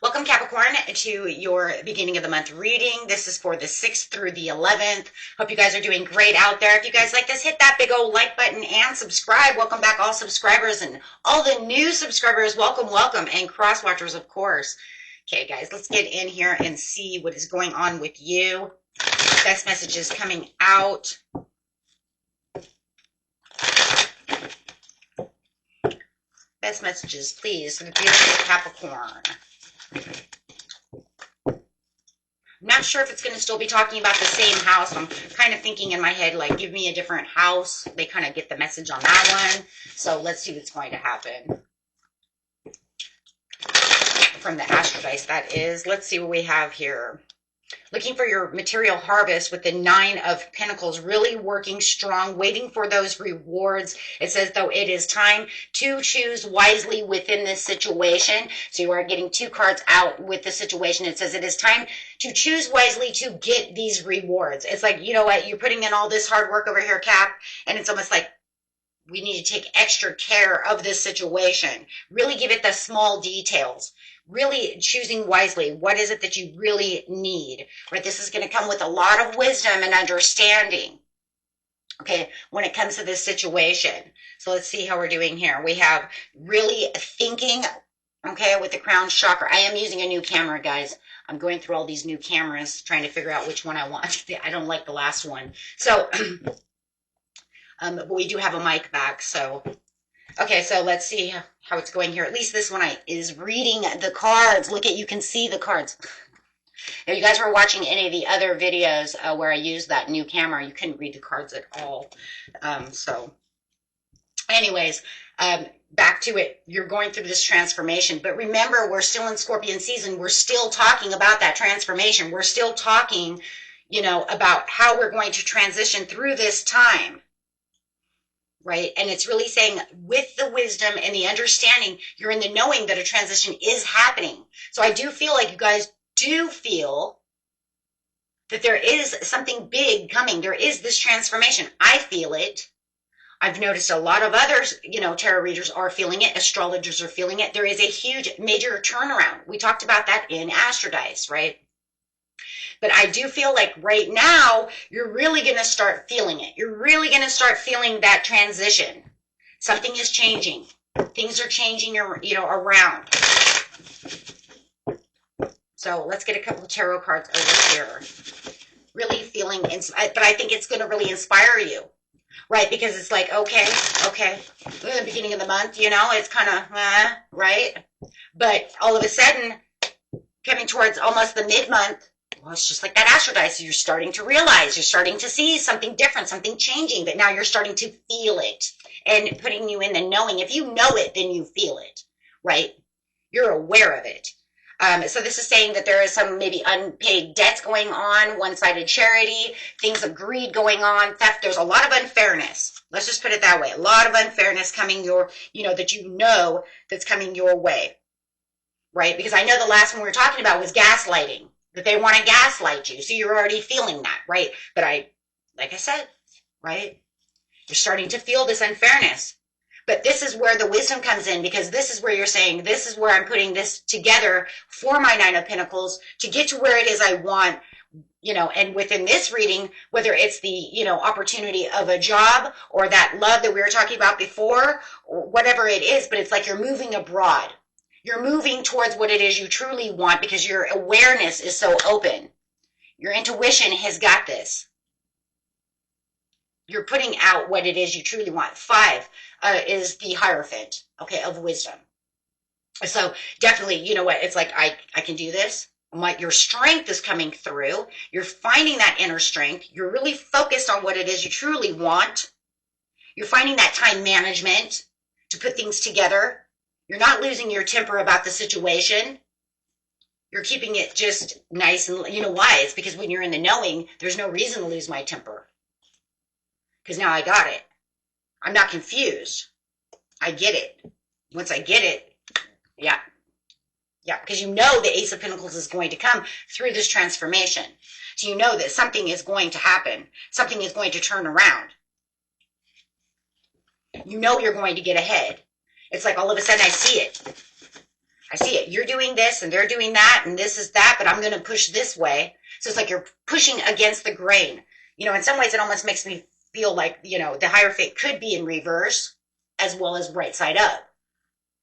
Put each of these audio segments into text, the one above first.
Welcome, Capricorn, to your beginning of the month reading. This is for the 6th through the 11th. Hope you guys are doing great out there. If you guys like this, hit that big old like button and subscribe. Welcome back, all subscribers and all the new subscribers. Welcome, welcome, and cross watchers, of course. Okay, guys, let's get in here and see what is going on with you. Best messages coming out. Best messages, please, for the beautiful Capricorn. I'm not sure if it's going to still be talking about the same house. I'm kind of thinking in my head, like, give me a different house. They kind of get the message on that one. So let's see what's going to happen. From the Astro Dice, that is. Let's see what we have here. Looking for your material harvest with the 9 of Pentacles, really working strong, waiting for those rewards. It says, though, it is time to choose wisely within this situation. So you are getting 2 cards out with the situation. It says it is time to choose wisely to get these rewards. It's like, you know what, you're putting in all this hard work over here, Cap, and it's almost like we need to take extra care of this situation. Really give it the small details. Really choosing wisely. What is it that you really need? Right? This is going to come with a lot of wisdom and understanding. Okay, when it comes to this situation. So let's see how we're doing here. We have really thinking, okay, with the crown chakra. I am using a new camera, guys. I'm going through all these new cameras, trying to figure out which one I want. I don't like the last one. So, but we do have a mic back, so... Okay, so let's see how it's going here. At least this one is reading the cards. Look at, you can see the cards. If you guys were watching any of the other videos where I used that new camera, you couldn't read the cards at all. So anyways, back to it. You're going through this transformation. But remember, we're still in Scorpion season. We're still talking about that transformation. We're still talking, you know, about how we're going to transition through this time. Right? And it's really saying with the wisdom and the understanding, you're in the knowing that a transition is happening. So I do feel like you guys do feel that there is something big coming. There is this transformation. I feel it. I've noticed a lot of others, you know, tarot readers are feeling it. Astrologers are feeling it. There is a huge major turnaround. We talked about that in Astro Dice, right? But I do feel like right now, you're really going to start feeling it. You're really going to start feeling that transition. Something is changing. Things are changing, you know, around. So let's get a couple of tarot cards over here. Really feeling, but I think it's going to really inspire you. Right? Because it's like, okay. In the beginning of the month, you know, it's kind of, right? But all of a sudden, coming towards almost the mid-month, well, it's just like that Astro Dice. You're starting to realize, you're starting to see something different, something changing, but now you're starting to feel it and putting you in the knowing. If you know it, then you feel it, right? You're aware of it. So this is saying that there is some maybe unpaid debts going on, one-sided charity, things of greed going on, theft. There's a lot of unfairness. Let's just put it that way. A lot of unfairness coming that you know that's coming your way, right? Because I know the last one we were talking about was gaslighting. That they want to gaslight you. So you're already feeling that, right? But like I said, right? You're starting to feel this unfairness. But this is where the wisdom comes in, because this is where you're saying, this is where I'm putting this together for my 9 of Pentacles to get to where it is I want, you know, and within this reading, whether it's the, you know, opportunity of a job or that love that we were talking about before, or whatever it is, but it's like you're moving abroad. You're moving towards what it is you truly want because your awareness is so open. Your intuition has got this. You're putting out what it is you truly want. 5 is the Hierophant, okay, of wisdom. So definitely, you know what, it's like, I can do this. Your strength is coming through. You're finding that inner strength. You're really focused on what it is you truly want. You're finding that time management to put things together. You're not losing your temper about the situation. You're keeping it just nice and, you know, wise. Because when you're in the knowing, there's no reason to lose my temper. Because now I got it. I'm not confused. I get it. Once I get it, yeah. Yeah, because you know the Ace of Pentacles is going to come through this transformation. So you know that something is going to happen. Something is going to turn around. You know you're going to get ahead. It's like all of a sudden I see it. I see it. you're doing this and they're doing that and this is that, but I'm going to push this way. So it's like you're pushing against the grain. You know, in some ways it almost makes me feel like, you know, the Hierophant could be in reverse as well as right side up.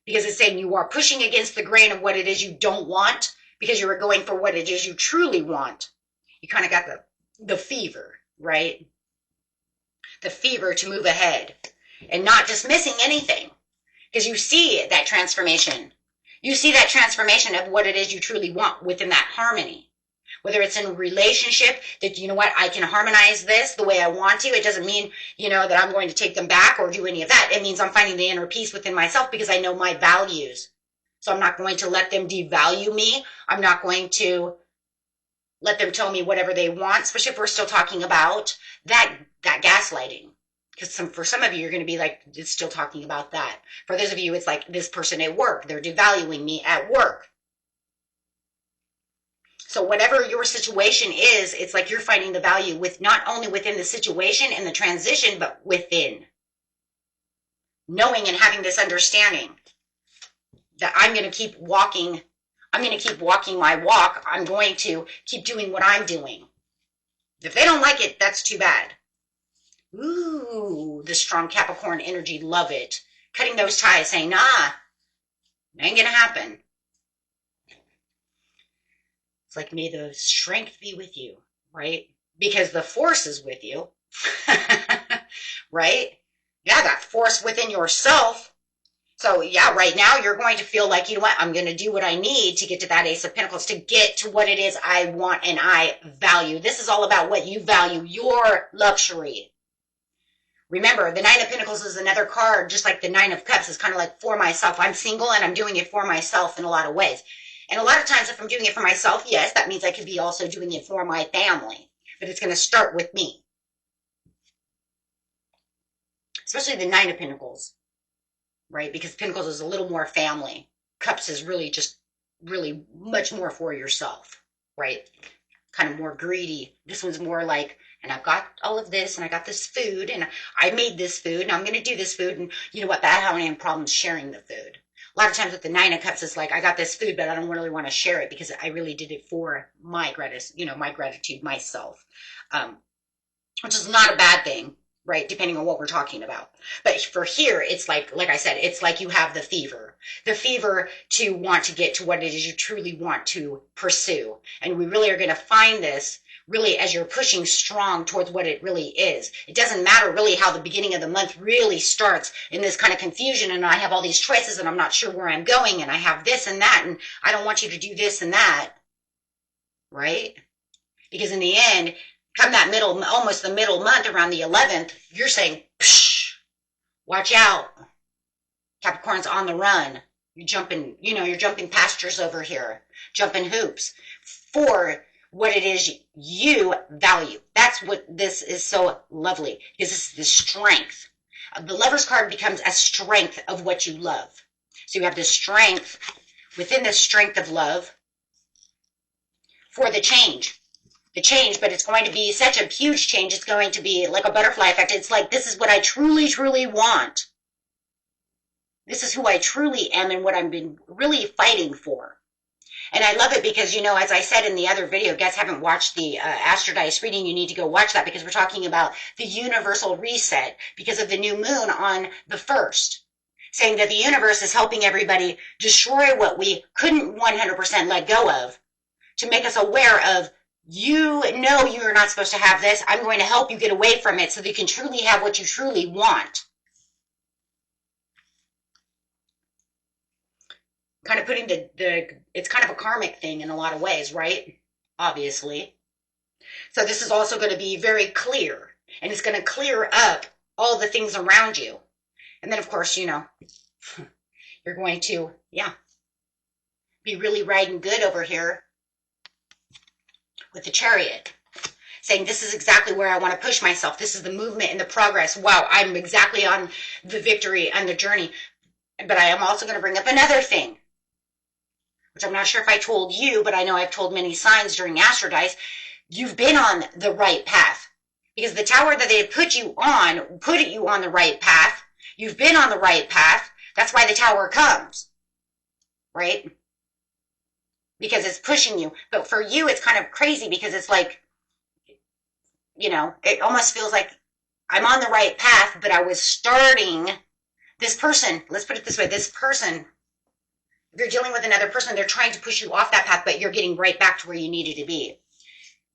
Because it's saying you are pushing against the grain of what it is you don't want because you were going for what it is you truly want. You kind of got the fever, right? The fever to move ahead and not dismissing anything because you see that transformation. You see that transformation of what it is you truly want within that harmony. Whether it's in a relationship that, you know what, I can harmonize this the way I want to. It doesn't mean, you know, that I'm going to take them back or do any of that. It means I'm finding the inner peace within myself because I know my values. So I'm not going to let them devalue me. I'm not going to let them tell me whatever they want, especially if we're still talking about that gaslighting. Because for some of you, you're going to be like, it's still talking about that. For those of you, it's like this person at work. They're devaluing me at work. So whatever your situation is, it's like you're finding the value with not only within the situation and the transition, but within. Knowing and having this understanding that I'm going to keep walking. I'm going to keep walking my walk. I'm going to keep doing what I'm doing. If they don't like it, that's too bad. Ooh, the strong Capricorn energy, love it. Cutting those ties, saying, nah, ain't going to happen. It's like, may the strength be with you, right? Because the force is with you, right? Yeah, that force within yourself. So yeah, right now you're going to feel like, you know what, I'm going to do what I need to get to that Ace of Pentacles, to get to what it is I want and I value. This is all about what you value, your luxury. Remember, the Nine of Pentacles is another card, just like the Nine of Cups is kind of like for myself. I'm single and I'm doing it for myself in a lot of ways. And a lot of times if I'm doing it for myself, yes, that means I could be also doing it for my family. But it's going to start with me. Especially the Nine of Pentacles, right? Because Pentacles is a little more family. Cups is really just really much more for yourself, right? Kind of more greedy. This one's more like, and I've got all of this, and I got this food, and I made this food, and I'm going to do this food, and you know what, I don't have any problems sharing the food. A lot of times with the Nine of Cups, it's like, I got this food, but I don't really want to share it because I really did it for my gratitude, myself, which is not a bad thing, right? Depending on what we're talking about. But for here, it's like I said, it's like you have the fever to want to get to what it is you truly want to pursue. And we really are going to find this really as you're pushing strong towards what it really is. It doesn't matter really how the beginning of the month really starts in this kind of confusion, and I have all these choices and I'm not sure where I'm going, and I have this and that, and I don't want you to do this and that, right? Because in the end, come that almost the middle month around the 11th, you're saying, psh, watch out. Capricorn's on the run. You're jumping pastures over here, jumping hoops for what it is you value. That's what this is so lovely, because this is the strength. The Lover's card becomes a strength of what you love. So you have the strength within the strength of love for the change. The change, but it's going to be such a huge change. It's going to be like a butterfly effect. It's like, this is what I truly, truly want. This is who I truly am and what I've been really fighting for. And I love it because, you know, as I said in the other video, if you guys haven't watched the Astro Dice reading, you need to go watch that, because we're talking about the universal reset because of the new moon on the 1st. Saying that the universe is helping everybody destroy what we couldn't 100% let go of, to make us aware of, you know you're not supposed to have this. I'm going to help you get away from it so that you can truly have what you truly want. Kind of putting it's kind of a karmic thing in a lot of ways, right? Obviously. So this is also going to be very clear, and it's going to clear up all the things around you. And then, of course, you know, you're going to, be really riding good over here with the Chariot, saying this is exactly where I want to push myself. This is the movement and the progress. Wow, I'm exactly on the victory and the journey. But I am also going to bring up another thing, which I'm not sure if I told you, but I know I've told many signs during Astro Dice. You've been on the right path, because the tower that they put you on the right path. You've been on the right path. That's why the tower comes, right? because it's pushing you. But for you, it's kind of crazy because it's like, it almost feels like I'm on the right path, but I was starting this person. Let's put it this way. This person, if you're dealing with another person, they're trying to push you off that path, but you're getting right back to where you needed to be,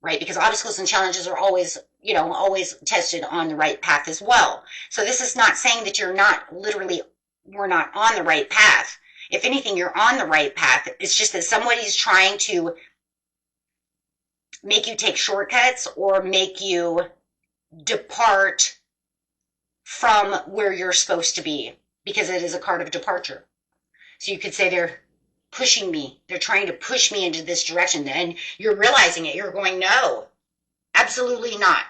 right? Because obstacles and challenges are always, always tested on the right path as well. So this is not saying that we're not on the right path. If anything, you're on the right path. It's just that somebody's trying to make you take shortcuts or make you depart from where you're supposed to be, because it is a card of departure. So you could say they're pushing me. They're trying to push me into this direction. And you're realizing it. You're going, no, absolutely not.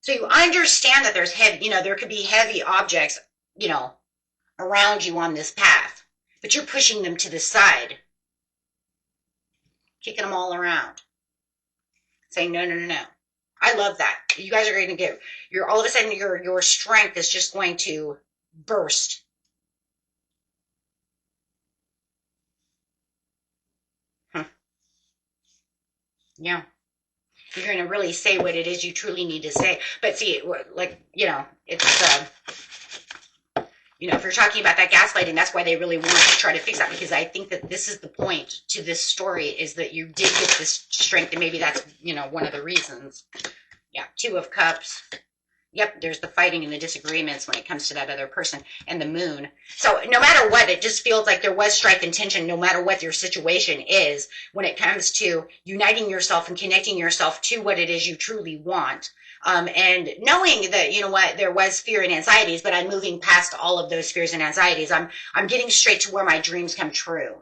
So you understand that there could be heavy objects, around you on this path, but you're pushing them to the side, kicking them all around, saying, no, no, no, no. I love that. You guys are going to all of a sudden, your strength is just going to burst. Yeah. You're going to really say what it is you truly need to say. But see, it's, if you're talking about that gaslighting, that's why they really want to try to fix that, because I think that this is the point to this story, is that you did get this strength, and maybe that's, one of the reasons. Yeah, 2 of Cups. Yep, there's the fighting and the disagreements when it comes to that other person, and the moon. So no matter what, it just feels like there was strife and tension, no matter what your situation is, when it comes to uniting yourself and connecting yourself to what it is you truly want. And knowing that, there was fear and anxieties, but I'm moving past all of those fears and anxieties. I'm getting straight to where my dreams come true.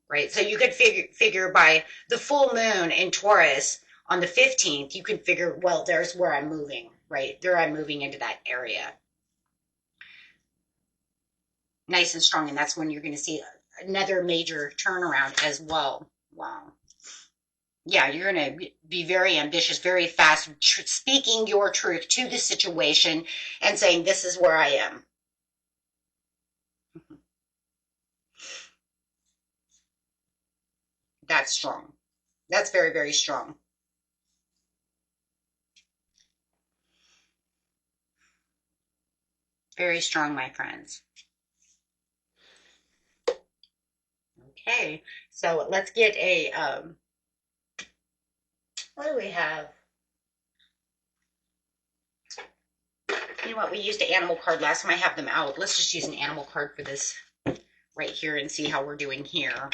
Right? So you could figure by the full moon in Taurus on the 15th, you can figure, well, there's where I'm moving. Right there, I'm moving into that area, nice and strong, and that's when you're going to see another major turnaround as well. Wow. Yeah, you're going to be very ambitious, very fast, speaking your truth to the situation and saying, this is where I am. That's strong. That's very, very strong. Very strong, my friends. Okay, so let's get a, what do we have? You know what, we used an animal card last time. I have them out. Let's just use an animal card for this right here and see how we're doing here.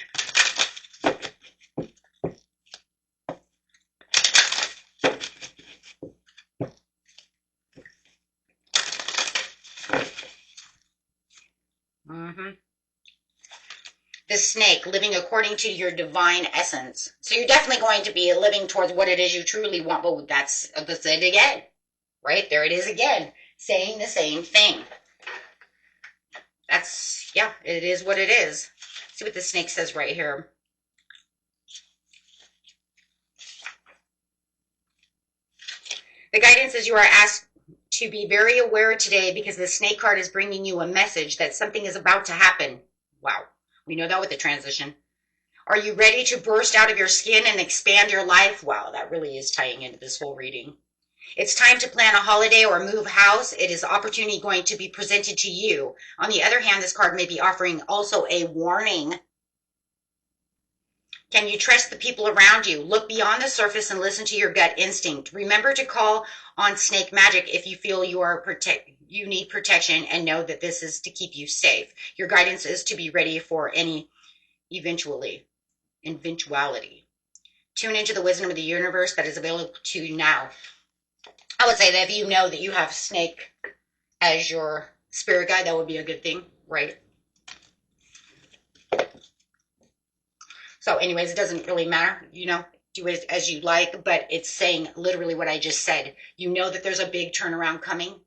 The snake, living according to your divine essence. So you're definitely going to be living towards what it is you truly want. But that's it again, right? There it is again, saying the same thing. Yeah, it is what it is. See what the snake says right here. The guidance is you are asked to be very aware today, because the snake card is bringing you a message that something is about to happen. Wow. We know that with the transition. Are you ready to burst out of your skin and expand your life? Wow, that really is tying into this whole reading. It's time to plan a holiday or move house. It is opportunity going to be presented to you. On the other hand, this card may be offering also a warning. Can you trust the people around you? Look beyond the surface and listen to your gut instinct. Remember to call on snake magic if you feel you need protection, and know that this is to keep you safe. Your guidance is to be ready for any eventuality. Tune into the wisdom of the universe that is available to you now. I would say that if you know that you have snake as your spirit guide, that would be a good thing, right? So anyways, it doesn't really matter, do it as you like, but it's saying literally what I just said. You know that there's a big turnaround coming.